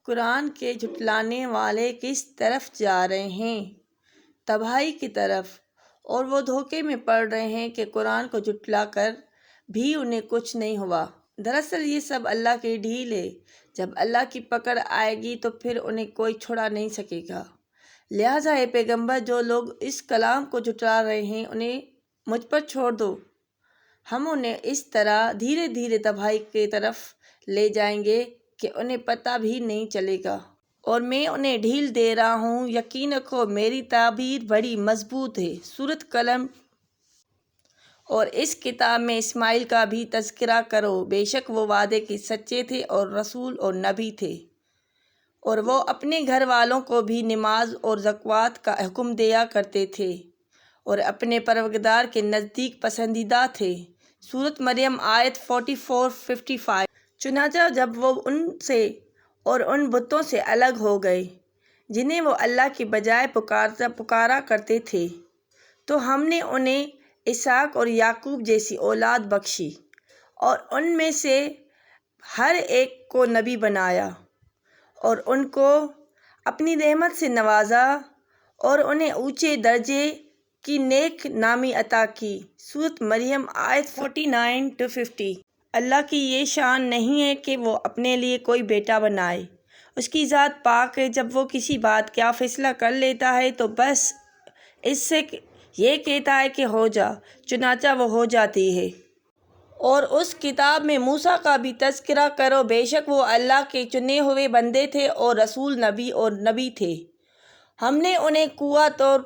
قرآن کے جھٹلانے والے کس طرف جا رہے ہیں؟ تباہی کی طرف، اور وہ دھوکے میں پڑ رہے ہیں کہ قرآن کو جھٹلا کر بھی انہیں کچھ نہیں ہوا۔ دراصل یہ سب اللہ کی ڈھیل ہے، جب اللہ کی پکڑ آئے گی تو پھر انہیں کوئی چھڑا نہیں سکے گا۔ لہٰذا اے پیغمبر، جو لوگ اس کلام کو جھٹلا رہے ہیں انہیں مجھ پر چھوڑ دو، ہم انہیں اس طرح دھیرے دھیرے تباہی کی طرف لے جائیں گے کہ انہیں پتہ بھی نہیں چلے گا۔ اور میں انہیں ڈھیل دے رہا ہوں، یقین رکھو میری تعبیر بڑی مضبوط ہے۔ سورۃ قلم۔ اور اس کتاب میں اسماعیل کا بھی تذکرہ کرو، بے شک وہ وعدے کے سچے تھے اور رسول اور نبی تھے، اور وہ اپنے گھر والوں کو بھی نماز اور زکوٰۃ کا حکم دیا کرتے تھے اور اپنے پروردگار کے نزدیک پسندیدہ تھے۔ سورۃ مریم آیت 44-55۔ چنانچہ جب وہ ان سے اور ان بتوں سے الگ ہو گئے جنہیں وہ اللہ کی بجائے پکارا کرتے تھے، تو ہم نے انہیں اسحاق اور یعقوب جیسی اولاد بخشی اور ان میں سے ہر ایک کو نبی بنایا اور ان کو اپنی رحمت سے نوازا اور انہیں اونچے درجے کی نیک نامی عطا کی۔ سورۃ مریم آیت 49-50۔ اللہ کی یہ شان نہیں ہے کہ وہ اپنے لیے کوئی بیٹا بنائے، اس کی ذات پاک ہے۔ جب وہ کسی بات کا فیصلہ کر لیتا ہے تو بس اس سے یہ کہتا ہے کہ ہو جا، چنانچہ وہ ہو جاتی ہے۔ اور اس کتاب میں موسیٰ کا بھی تذکرہ کرو، بے شک وہ اللہ کے چنے ہوئے بندے تھے اور رسول اور نبی تھے۔ ہم نے انہیں کوہ طور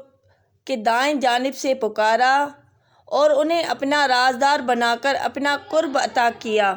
کے دائیں جانب سے پکارا اور انہیں اپنا رازدار بنا کر اپنا قرب عطا کیا۔